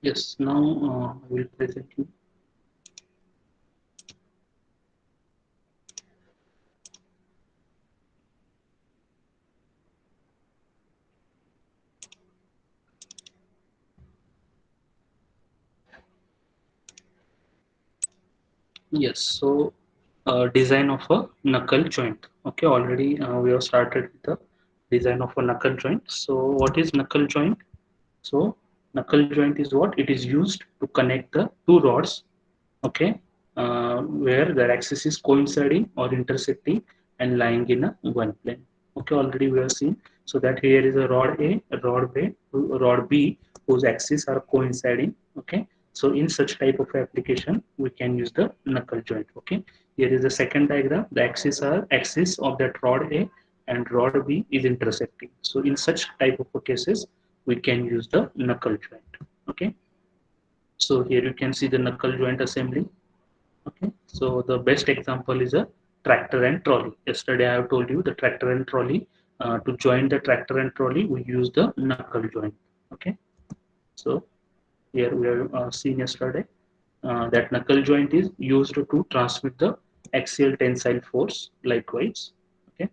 Yes, now I will present you. Yes, so design of a knuckle joint. Okay, already we have started with the design of a knuckle joint. So what is knuckle joint? So knuckle joint is what? It is used to connect the two rods, okay, where their axis is coinciding or intersecting and lying in a one plane. Okay, already we have seen. So that here is a rod B whose axes are coinciding. Okay, so in such type of application, we can use the knuckle joint. Okay, here is the second diagram. The axis of that rod A and rod B is intersecting. So in such type of cases, we can use the knuckle joint. Okay, so here you can see the knuckle joint assembly. Okay, so the best example is a tractor and trolley. Yesterday I have told you the tractor and trolley. To join the tractor and trolley, we use the knuckle joint. Okay, so here we have seen yesterday that knuckle joint is used to transmit the axial tensile force. Likewise, okay,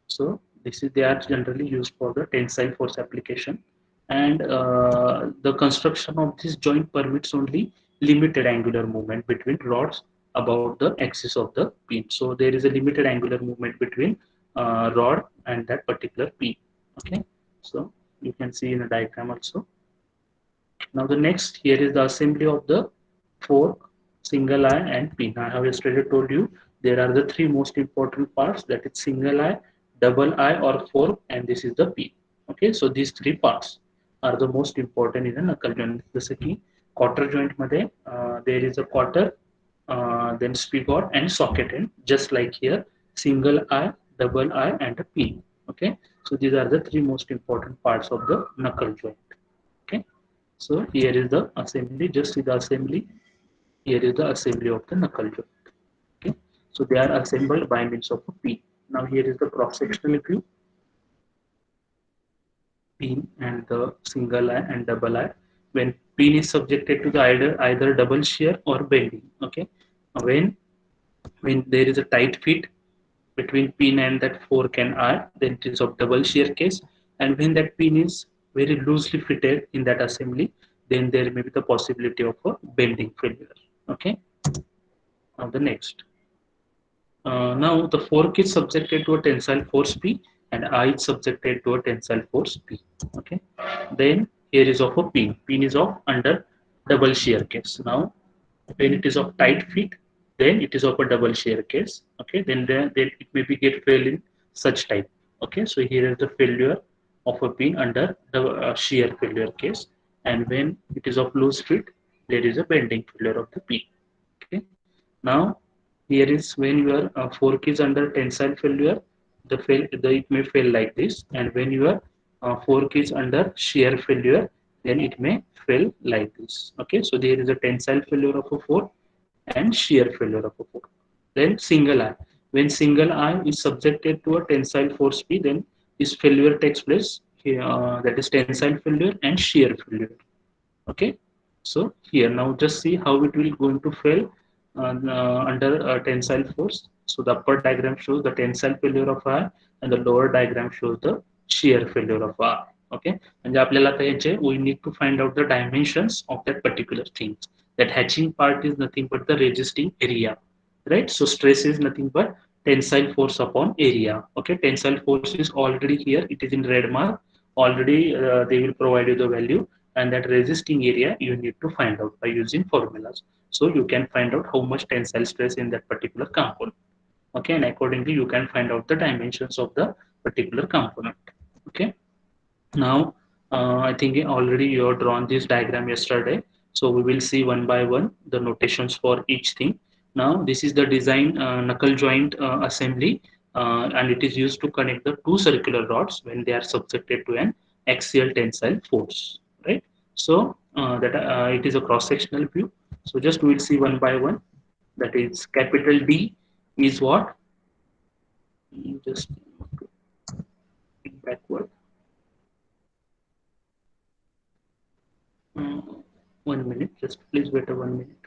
so this is they are generally used for the tensile force application, and the construction of this joint permits only limited angular movement between rods about the axis of the pin. So there is a limited angular movement between rod and that particular pin. Okay, so you can see in a diagram also. Now the next here is the assembly of the fork, single eye and pin. I have yesterday told you there are the three most important parts, that is single eye, double eye or fork, and this is the pin. Okay, so these three parts are the most important in a knuckle joint. जसं की quarter joint मध्ये there is a quarter, then spigot and socket end, just like here single eye, double eye and a pin. Okay, so these are the three most important parts of the knuckle joint. Okay, so here is the assembly, just see the assembly. Here is the assembly of the knuckle joint. Okay, so they are assembled by means of a pin. Now here is the cross sectional view, pin and the single eye and double eye. When pin is subjected to the either double shear or bending. Okay, when there is a tight fit between pin and that fork and eye, then it is of double shear case. And when that pin is very loosely fitted in that assembly, then there may be the possibility of a bending failure. Okay, now the next. Now the fork is subjected to a tensile force P and eye is subjected to a tensile force P. Okay, then here is of a pin. Pin is of under double shear case. Now when it is of tight fit, then it is of a double shear case. Okay, then it may be get fail in such type. Okay, so here is the failure of a pin under the shear failure case, and when it is of loose fit, there is a bending failure of the pin. Okay, now here is when your fork is under tensile failure, it may fail like this, and when your fork is under shear failure, then it may fail like this. Okay, so there is a tensile failure of a fork and shear failure of a fork. Then single eye. When single eye is subjected to a tensile force P, then this failure takes place. That is tensile failure and shear failure. Okay, so here now just see how it will going to fail under tensile force. So the upper diagram shows the tensile failure of I and the lower diagram shows the shear failure of I. Okay, म्हणजे आपल्याला आता याचे we need to find out the dimensions of that particular thing. That hatching part is nothing but the resisting area, right? So stress is nothing but tensile force upon area. Okay, tensile force is already here, it is in red mark already. They will provide you the value, and that resisting area you need to find out by using formulas. So you can find out how much tensile stress in that particular component. Okay, and accordingly you can find out the dimensions of the particular component. Okay, now I think already you have drawn this diagram yesterday, so we will see one by one the notations for each thing. Now this is the design knuckle joint assembly, and it is used to connect the two circular rods when they are subjected to an axial tensile force, right? So that it is a cross sectional view. So just we will see one by one. That is capital D is what? Just backward. Uh, one minute. Just please wait a 1 minute.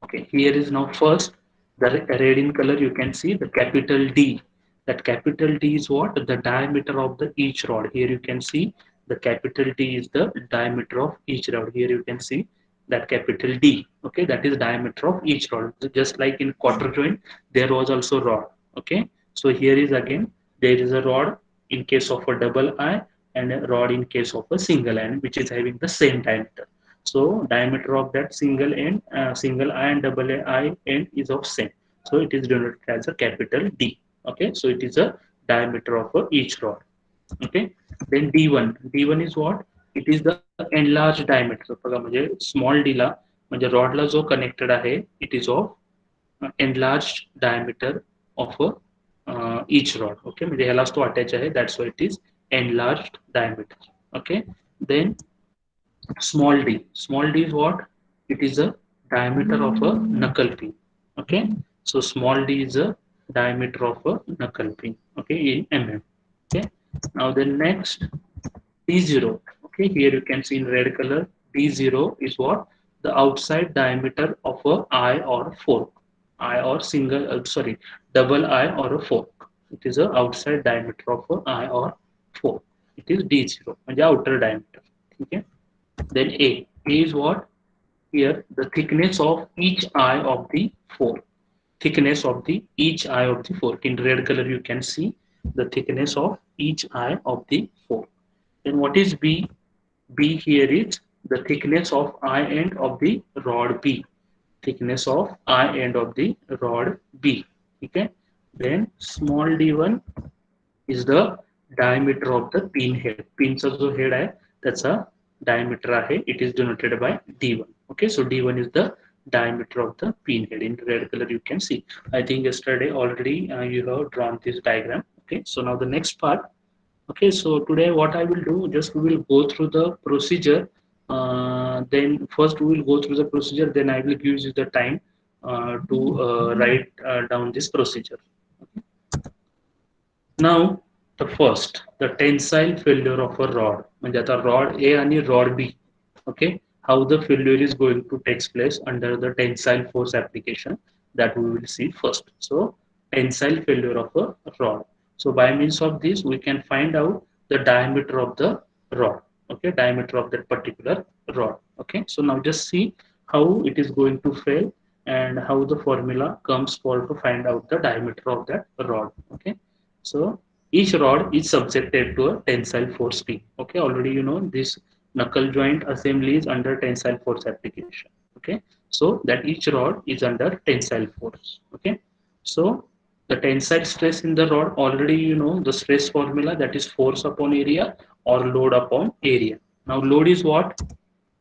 Okay, here is now first the red in color. You can see the capital D. That capital D is what? The diameter of the each rod. Here you can see the capital D is the diameter of each rod. Here you can see that capital D. Okay, that is diameter of each rod. So just like in quarter joint, there was also rod. Okay, so here is again there is a rod in case of a double I and a rod in case of a single I, which is having the same diameter. So diameter of that single end, single I and double I end is of same. So it is denoted as a capital D. Okay, so it is a diameter of each rod. Okay, then D1. D1 is what? It is the enlarged diameter. So बघा म्हणजे small d ला म्हणजे rod ला जो connected आहे, it is of enlarged diameter of each rod. Okay, म्हणजे ह्यालाच तो attach आहे. That's why it is enlarged diameter. Okay, then small d. Small d is what? It is a diameter of a knuckle pin. Okay, so small d is a diameter of a knuckle pin. Okay, in mm. Okay, now the next d0. Okay, here you can see in red color d0 is what? The outside diameter of a eye or fork. Eye or single, sorry, double eye or a fork. It is a outside diameter of a eye or fork. It is d0 म्हणजे outer diameter. Okay, then A. A is what? Here the thickness of each eye of the fork. Thickness of the each eye of the fork. In red color you can see the thickness of each eye of the fork. Then what is B? B here is the thickness of eye end of the rod B. Thickness of eye end of the rod B. Okay. Then small d1 is the diameter of the pin head. Pinचा जो head आहे त्याचा diameter आहे. It is denoted by D1. Okay, so D1 is the diameter of the pin head. In red color you can see. I think yesterday already you have drawn this diagram. Okay, so now the next part. Okay, so today what I will do, just we will go through the procedure. Then first we will go through the procedure. Then I will give you the time to write down this procedure. Okay. Now the first, the tensile failure of a rod. म्हणजे आता rod A आणि rod B. Okay, how the failure is going to take place under the tensile force application, that we will see first. So tensile failure of a rod. So by means of this we can find out the diameter of the rod. Okay, diameter of that particular rod. Okay, so now just see how it is going to fail and how the formula comes for to find out the diameter of that rod. Okay, so each rod is subjected to a tensile force P. Okay, already you know this knuckle joint assembly is under tensile force application. Okay, so that each rod is under tensile force. Okay, so the tensile stress in the rod, already you know the stress formula, that is force upon area or load upon area. Now load is what?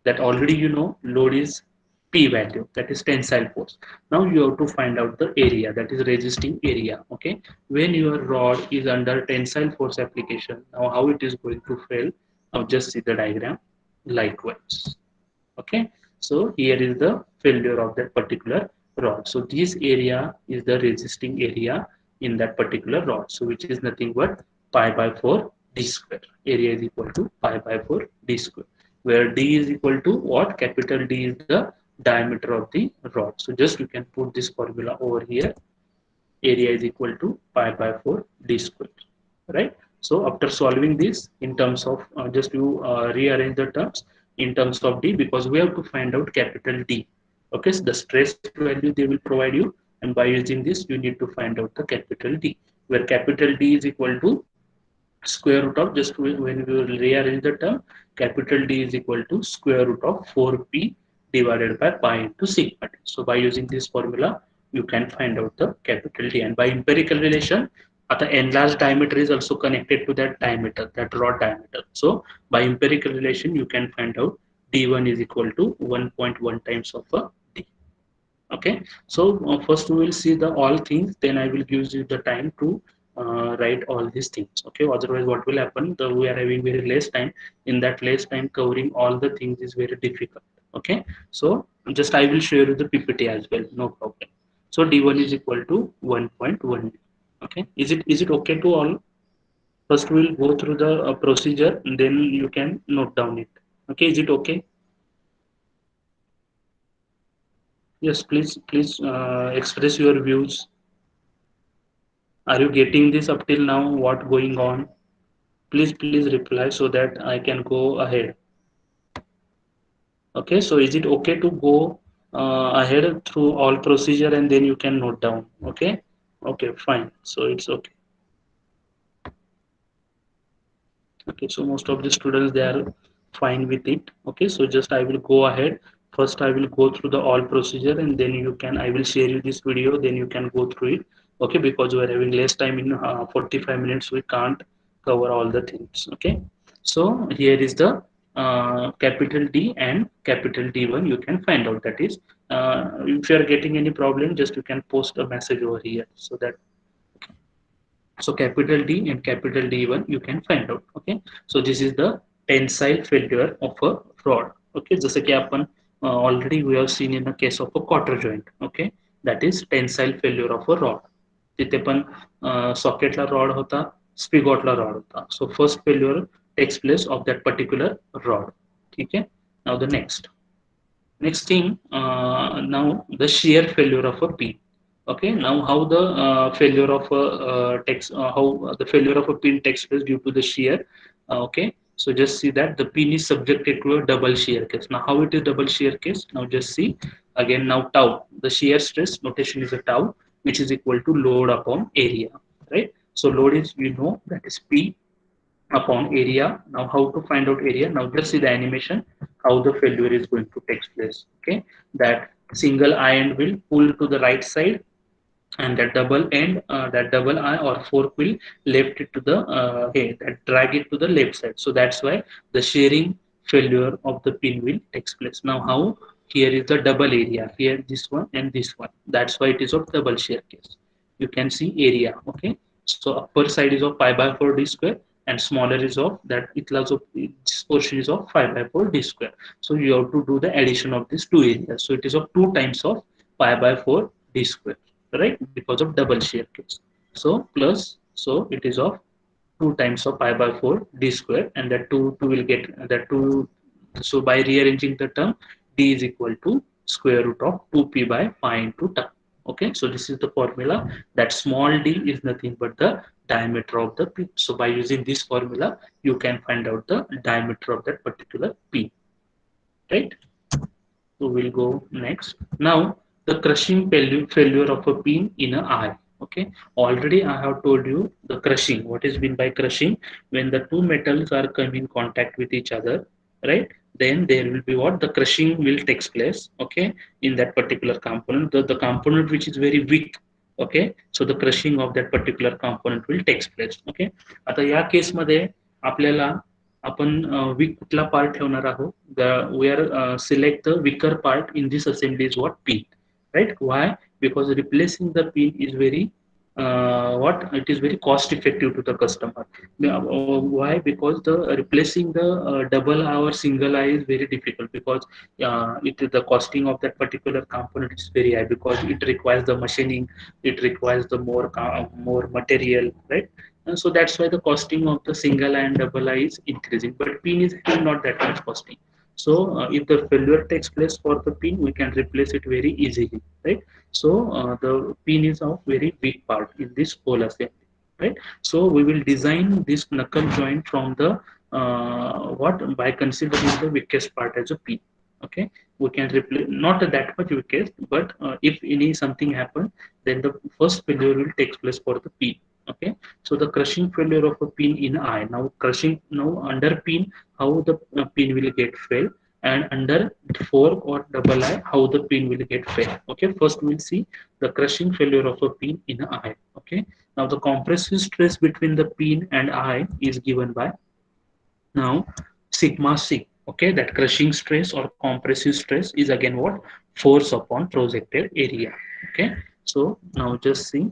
That already you know, load is P value, that is tensile force. Now you have to find out the area, that is resisting area. Okay, when your rod is under tensile force application, now how it is going to fail? Now just see the diagram likewise. Okay, so here is the failure of that particular rod. So this area is the resisting area in that particular rod, so which is nothing but pi by 4 d square. Area is equal to pi by 4 d square, where d is equal to what? Capital D is the diameter of the rod. So just you can put this formula over here. Area is equal to pi by 4 d square, right? So after solving this in terms of just you rearrange the terms in terms of d, because we have to find out capital D. Okay, so the stress value they will provide you, and by using this you need to find out the capital D, where capital D is equal to square root of, just when we will rearrange the term, capital D is equal to square root of 4p divided by pi into sigma t. So by using this formula you can find out the capital D, and by empirical relation the enlarged diameter is also connected to that diameter, that rod diameter. So by empirical relation you can find out D1 is equal to 1.1 times of a D. Okay, so first we will see the all things, then I will give you the time to write all these things. Okay, otherwise what will happen, we are having very less time. In that less time covering all the things is very difficult. Okay, so just I will share you the PPT as well, no problem. So D1 is equal to 1.1. Okay, is it okay to all? First we will go through the procedure and then you can note down it. Okay, is it okay? Yes, please express your views. Are you getting this up till now? What going on? Please reply so that I can go ahead. Okay, so is it okay to go ahead through all procedure and then you can note down? Okay, okay, fine. So it's okay. Okay, so most of the students they are fine with it. Okay, so just I will go ahead. First, I will go through the all procedure and then you can, I will share you this video, then you can go through it. Okay, because we are having less time in 45 minutes, we can't cover all the things. Okay, so here is the capital D and capital D1. You can find out that is, if you are getting any problem, just you can post a message over here so that so capital D and capital D1 you can find out. Okay, so this is the tensile failure of a rod. Okay, जसं की आपण already we have seen in the case of a quarter joint. Okay, that is tensile failure of a rod. तिथे पण सॉकेटला rod होता, स्पिगॉटला rod होता. So first failure takes place of that particular rod. ठीक है. Now the next thing, now the shear failure of a pin. Okay, now how the failure of a how the failure of a pin takes place due to the shear. Okay, so just see that the pin is subjected to a double shear case. Now how it is double shear case? Now just see again. Now tau, the shear stress notation is a tau, which is equal to load upon area, right? So load is, we know, that is P upon area. Now how to find out area? Now just see the animation, how the failure is going to take place. Okay, that single iron will pull to the right side and that double end, that double eye or fork will left it to the that drag it to the left side. So that's why the shearing failure of the pin will takes place. Now how? Here is the double area, here this one and this one. That's why it is of double shear case. You can see area. Okay, so upper side is of pi by 4 d square and smaller is of that, it also this portion is of 5 by 4 d square. So you have to do the addition of these two areas. So it is of 2 times of pi by 4 d square, right? Because of double shear case. So plus, so it is of 2 times of pi by 4 d square, and that 2 will get that 2. So by rearranging the term, d is equal to square root of 2p by pi into term. Okay, so this is the formula, that small d is nothing but the diameter of the pin. So by using this formula, you can find out the diameter of that particular pin, right? So we'll go next. Now the crushing failure of a pin in a eye. Okay. Already I have told you the crushing. What is meant by crushing? When the two metals are come in contact with each other, right? Then there will be what? The crushing will takes place. Okay. In that particular component, the component which is very weak. Okay. So the crushing of that particular component will takes place. Okay. आता या case मध्ये आपल्याला आपण week कुठला part ठेवणार आहोत, we are select the weaker part in this assembly is what pin, right? Why? Because replacing the pin is very what it is very cost effective to the customer. Why? Because the replacing the double eye or single eye is very difficult, because the costing of that particular component is very high, because it requires the machining, it requires the more material, right? And so that's why the costing of the single eye and double eye is increasing, but pin is still not that much costing. So if the failure takes place for the pin, we can replace it very easily, right? So the pin is of very big part in this whole assembly, right? So we will design this knuckle joint from the what, by considering the weakest part as a pin. Okay, we can replace not that much weakest, but if any something happen, then the first failure will take place for the pin. Okay, so the crushing failure of a pin in eye. Now crushing, now under pin, how the pin will get fail, and under fork or double eye, how the pin will get fail. Okay, first we'll see the crushing failure of a pin in an eye. Okay, now the compressive stress between the pin and eye is given by now sigma c. Okay, that crushing stress or compressive stress is again what? Force upon projected area. Okay, so now just see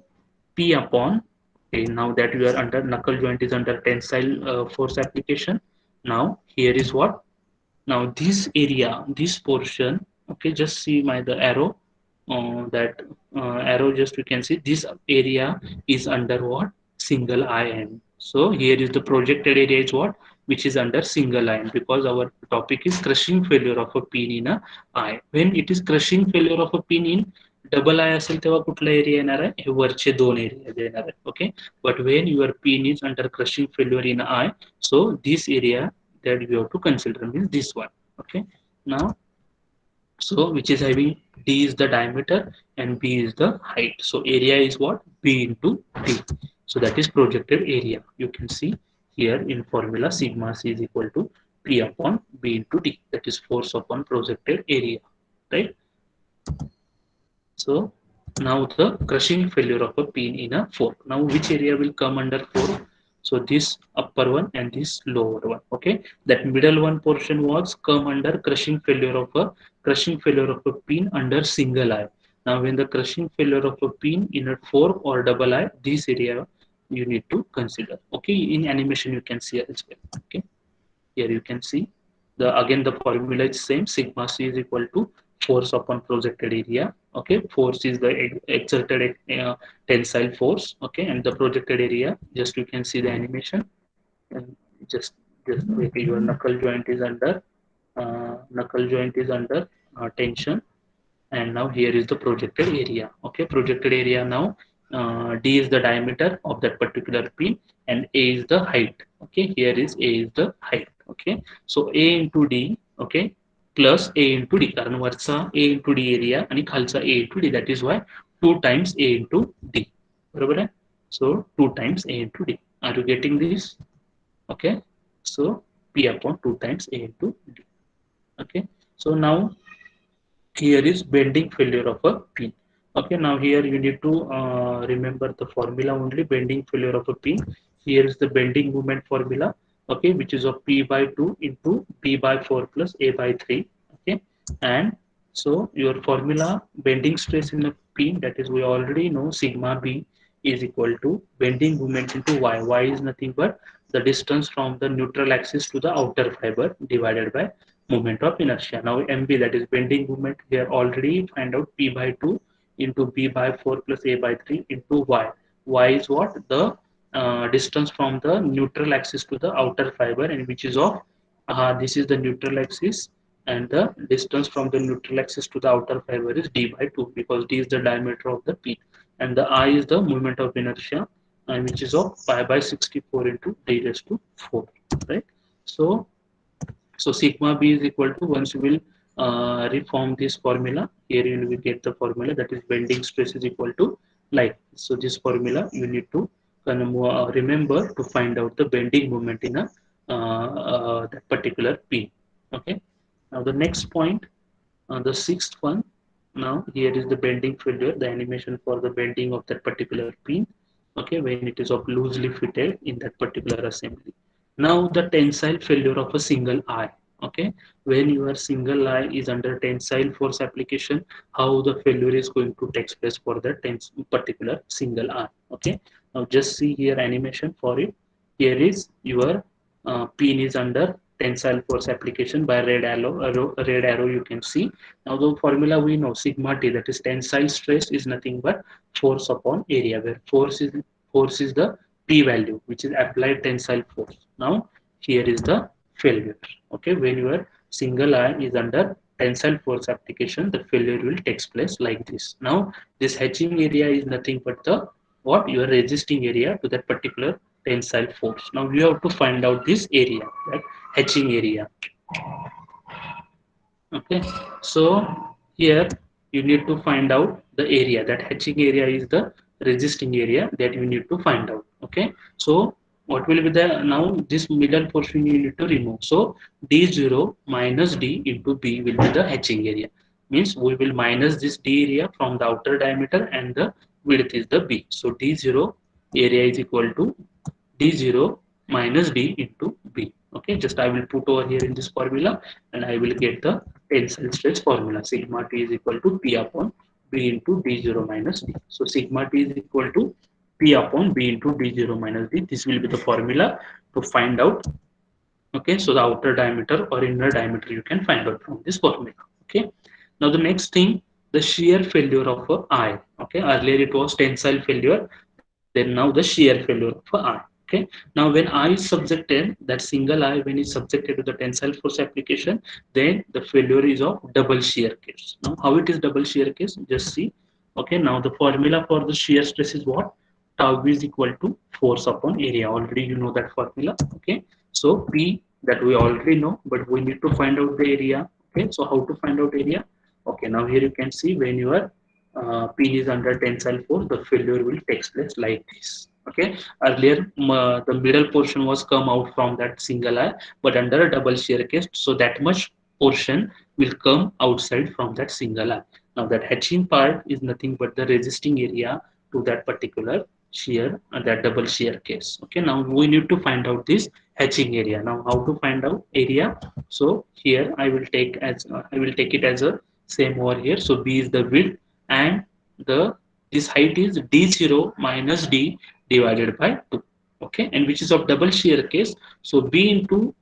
P upon, okay, now that you are under knuckle joint is under tensile force application. Now here is what? Now this area, this portion, okay, just see my the arrow, that arrow, just you can see this area is under what? Single IM. So here is the projected area is what? which is under single ion, because our topic is crushing failure of a pin in a eye. When it is crushing failure of a pin in double I असेल तेव्हा कुठला area येणार आहे, हे वरचे दोन area येणार आहे. Okay, but when your pin is under crushing failure in I, so this area that you have to consider means this one. Okay, now so which is having d is the diameter and b is the height, so area is what, b into d, so that is projected area. You can see here in formula sigma c is equal to p upon b into d, that is force upon projected area, right? So now the crushing failure of a pin in a fork. Now which area will come under fork? So this upper one and this lower one. Okay, that middle one portion was come under crushing failure of a pin under single eye. Now when the crushing failure of a pin in a fork or double eye, this area you need to consider. Okay, in animation you can see as well. Okay, here you can see the again the formula is same, sigma c is equal to force upon projected area. Okay, force is the exerted tensile force. Okay, and the projected area, just you can see the animation, and just like your knuckle joint is under tension, and now here is the projected area. Okay, projected area now, d is the diameter of that particular pin and a is the height. Okay, here is a is the height. Okay, so a into d, okay, plus a into d, कारण वरचा a into d area आणि खालचा a into d, that is why 2 times a into d, बरोबर आहे. So 2 times a into d, are you getting this? Okay, so p upon 2 times a into d. Okay, so now here is bending failure of a pin. Okay, now here you need to remember the formula only, bending failure of a pin. Here is the bending moment formula. Okay, which is of p by 2 into b by 4 plus a by 3. Okay, and so your formula bending stress in a pin, that is we already know sigma b is equal to bending moment into y. Y is nothing but the distance from the neutral axis to the outer fiber divided by moment of inertia. Now mb, that is bending moment, here already find out p by 2 into b by 4 plus a by 3 into y. Y is what, the distance from the neutral axis to the outer fiber, and which is of this is the neutral axis, and the distance from the neutral axis to the outer fiber is d by 2, because d is the diameter of the pin, and the I is the moment of inertia, and which is of pi by 64 into d raised to 4, right? So sigma b is equal to, once you will reform this formula, here you will get the formula, that is bending stress is equal to like. So this formula you need to remember to find out the bending moment in a that particular pin. Okay. Now the next point, the sixth one. Now here is the bending failure, the animation for the bending of that particular pin. Okay, when it is of loosely fitted in that particular assembly. Now the tensile failure of a single eye. Okay, when your single eye is under tensile force application, how the failure is going to take place for that particular single eye. Okay, now just see here animation for it. Here is your pin is under tensile force application by red arrow you can see. Now the formula we know, sigma t, that is tensile stress is nothing but force upon area, where force is the p value, which is applied tensile force. Now here is the failure. Okay, when your single eye is under tensile force application, the failure will take place like this. Now this hatching area is nothing but the what, your resisting area to that particular tensile force. Now you have to find out this area, that hatching area. Okay, so here you need to find out the area, that hatching area is the resisting area that you need to find out. Okay, so what will be the, now this middle portion you need to remove. So d0 minus d into b will be the hatching area, means we will minus this d area from the outer diameter and the width is the b. So d0 area is equal to d0 minus d into b. Okay, just I will put over here in this formula and I will get the tensile stress formula. Sigma t is equal to p upon b into d0 minus d. So sigma t is equal to p upon b into d0 minus d. This will be the formula to find out. Okay, so the outer diameter or inner diameter you can find out from this formula. Okay, now the next thing, the shear failure of a eye. Okay, earlier it was tensile failure, then now the shear failure of a eye. Okay, Okay. Now when I is subjected, that single I when is subjected to the tensile force application, then the failure is of double shear case. Now how it is double shear case? Just see. Okay. Now the formula for the shear stress is what? Tau is equal to force upon area. Already you know that formula. Okay. So P that we already know, but we need to find out the area. Okay. So how to find out area? Okay. Now here you can see when your pin is under tensile force, the failure will take place like this. Okay. Earlier, the middle portion was come out from that single eye, but under a double shear case, so that much portion will come outside from that single eye. Now that hatching part is nothing but the resisting area to that particular shear, that double shear case. Okay. Now we need to find out this hatching area. Now how to find out area? So here I will take it as a same over here. So B is the width and the this height is d0 minus d divided by 2. Okay, and which is of double shear case. So b into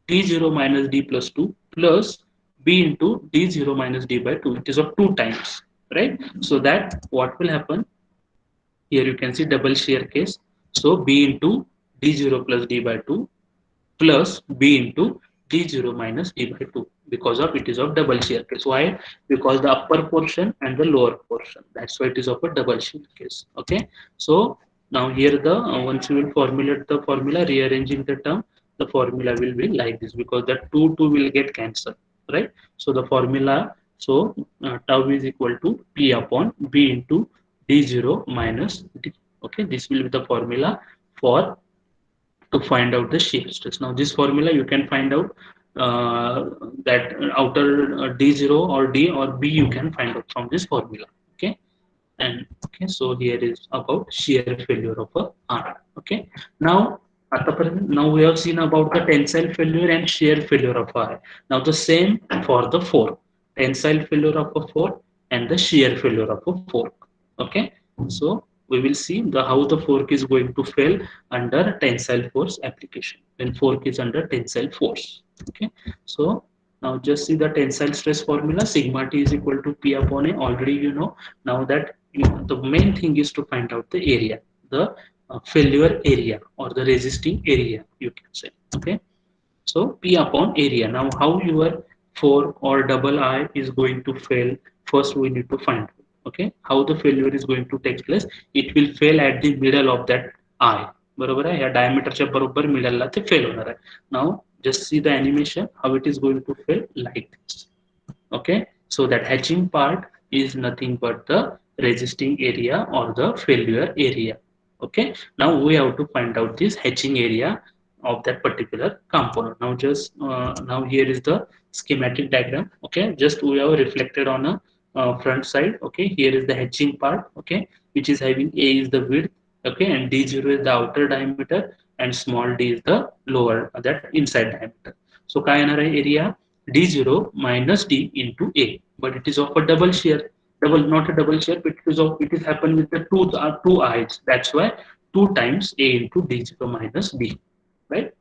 d0 minus d plus 2 plus b into d0 minus d by 2. It is of 2 times, right? So that what will happen here, you can see double shear case. So b into d0 plus d by 2 plus b into d0 minus d by 2, because of it is of double shear case. Why? Because the upper portion and the lower portion, that's why it is of a double shear case. Okay. So now here the once you will formulate the formula, rearranging the term, the formula will be like this, because the 2 will get cancelled, right? So the formula, so tau is equal to p upon b into d0 minus d. Okay, this will be the formula for to find out the shear stress. Now this formula you can find out that outer D0 or D or B you can find out from this formula. Okay. And okay, so here is about shear failure of a arm. Okay. Now now we have seen about the tensile failure and shear failure of a. Now the same for the fork. Tensile failure of a fork and the shear failure of a fork. Okay. So we will see how the fork is going to fail under tensile force application when fork is under tensile force. Okay. So now just see the tensile stress formula, sigma t is equal to p upon a. Already you know. Now that the main thing is to find out the area, the failure area or the resisting area, you can say. Okay. So P upon area. Now how your fork or double I is going to fail, first we need to find. Okay, how the failure is going to take place? It will fail at the middle of that I. बरोबर आहे, या डायमीटरच्या बरोबर मिडलला ते fail होणार आहे. Now just see the animation how it is going to fail like this. Okay, so that hatching part is nothing but the resisting area or the failure area. Okay, now we have to find out this hatching area of that particular component. Now just now here is the schematic diagram. Okay, just we have reflected on a front side. Okay, here is the hatching part. Okay, which is having a is the width. Okay, and d0 is the outer diameter and small d is the lower that inside diameter. So काय येणार आहे area d0 minus d into a, but it is of a double shear, double not a double shear, but it is happen with the two eyes. That's why 2 times a into d0 minus d, right?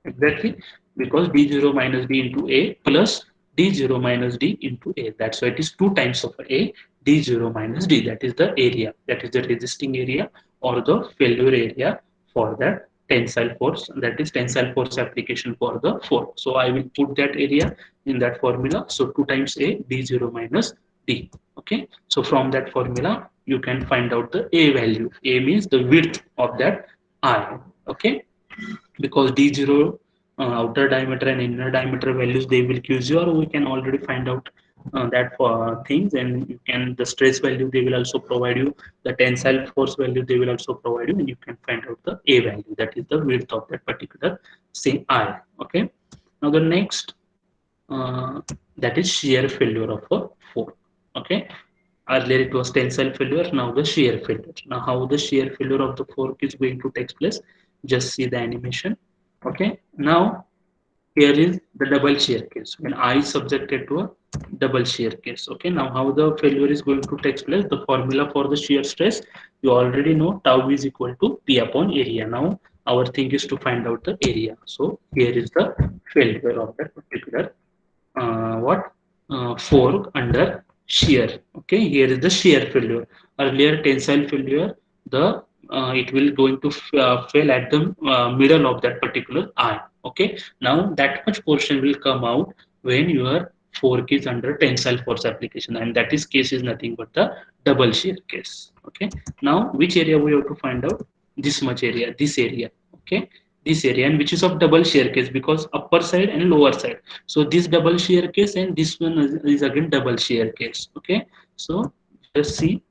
Exactly, because d0 minus d into a plus d0 minus d into a, that's why it is 2 times of a d0 minus d. That is the area, that is the resisting area or the failure area for that tensile force, that is tensile force application for the fork. So I will put that area in that formula. So 2 times a d0 minus d. Okay, so from that formula you can find out the a value. A means the width of that eye. Okay, because d0 outer diameter and inner diameter values they will give you, or we can already find out that for things, and you can the stress value they will also provide you, the tensile force value they will also provide you, and you can find out the a value, that is the width of that particular say I. Okay, now the next that is shear failure of a fork. Okay, earlier it was tensile failure, now the shear failure. Now how the shear failure of the fork is going to take place, just see the animation. Okay, now here is the double shear case when I is subjected to a double shear case. Okay, now how the failure is going to take place, the formula for the shear stress you already know, tau is equal to p upon area. Now our thing is to find out the area. So here is the failure of that particular what fork under shear. Okay, here is the shear failure. Earlier tensile failure, the it will going to fail at the middle of that particular eye. Okay, now that much portion will come out when your fork is under tensile force application, and that is case is nothing but the double shear case. Okay, now which area we have to find out? This much area, this area. Okay, this area, and which is of double shear case because upper side and lower side. So this double shear case and this one is again double shear case. Okay, so just see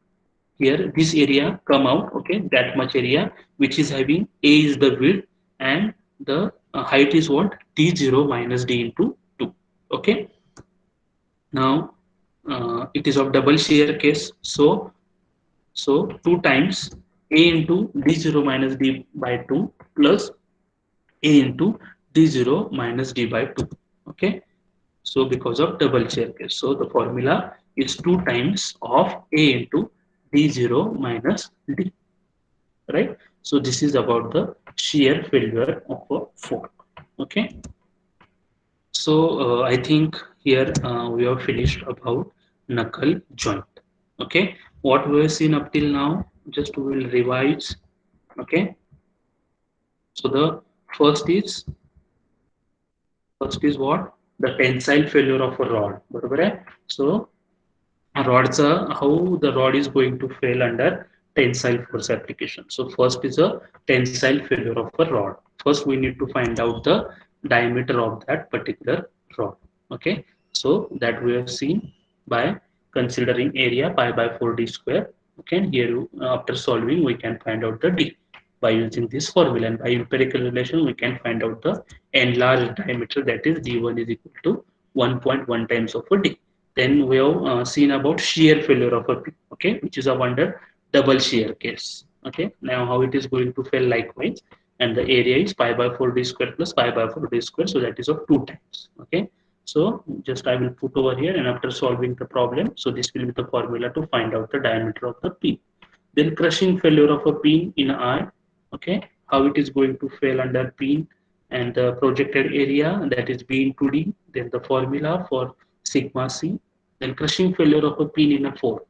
here this area come out. Okay, that much area which is having a is the width and the height is what? D0 minus d into 2. Okay, now it is of double shear case, so 2 times a into d0 minus d by 2 plus a into d0 minus d by 2. Okay, so because of double shear case, so the formula is 2 times of a into d0 minus d, right? So this is about the shear failure of a fork. Okay, so I think here we have finished about knuckle joint. Okay, what we have seen up till now, just we will revise. Okay, so the first is first is what? The tensile failure of a rod, बरोबर आहे? So how the rod is going to fail under tensile force application. So first is a tensile failure of a rod. First we need to find out the diameter of that particular rod. Okay, so that we have seen by considering area pi by 4d square. Okay, and here after solving we can find out the d by using this formula, and by empirical relation we can find out the enlarged diameter, that is d1 is equal to 1.1 times of a d. Then we have seen about shear failure of a pin, okay, which is of under double shear case. Okay, now how it is going to fail likewise, and the area is pi by 4d square plus pi by 4d square, so that is of 2 times. Okay, so just I will put over here, and after solving the problem, so this will be the formula to find out the diameter of the pin. Then crushing failure of a pin in eye. Okay, how it is going to fail under pin, and the projected area, that is b into d. Then the formula for sigma c. Then crushing failure of a pin in a fork.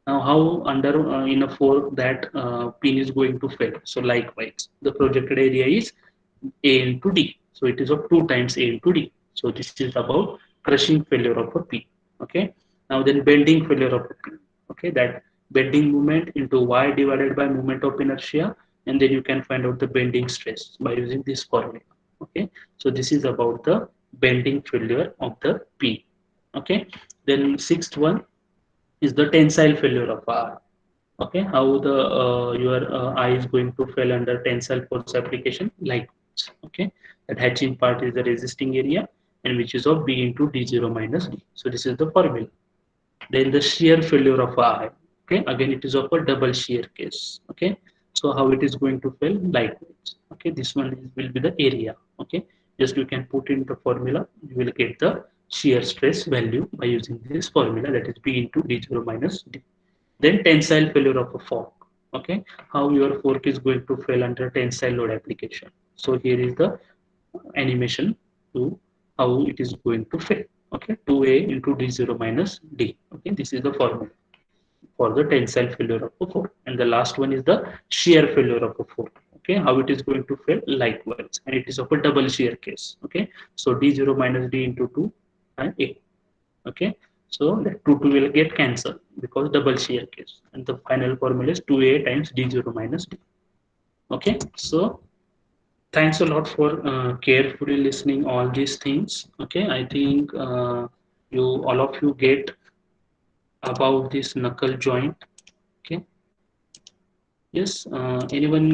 Now how under in a fork that pin is going to fail? So likewise the projected area is a into d, so it is of 2 times a into d. So this is about crushing failure of a pin. Okay, now then bending failure of a pin. Okay, that bending moment into y divided by moment of inertia, and then you can find out the bending stress by using this formula. Okay, so this is about the bending failure of the pin. Okay, then sixth one is the tensile failure of R. Okay, how the your eye is going to fail under tensile force application, like, okay, that hatching part is the resisting area, and which is of b into d0 minus d. So this is the formula. Then the shear failure of eye. Okay, again it is of a double shear case. Okay, so how it is going to fail likewise. Okay, this one will be the area. Okay, just you can put in the formula, you will get the shear stress value by using this formula, that is b into d0 minus d. Then tensile failure of a fork. Okay, how your fork is going to fail under tensile load application. So here is the animation to how it is going to fail. Okay, 2a into d0 minus d. Okay, this is the formula for the tensile failure of a fork. And the last one is the shear failure of a fork. Okay, how it is going to fail likewise, and it is of a double shear case. Okay, so d0 minus d into 2 and a. Okay, so that 2 will get cancelled because double shear case, and the final formula is 2a times d0 minus d. Okay, so thanks a lot for carefully listening all these things. Okay, I think you all of you get about this knuckle joint. Okay, yes, anyone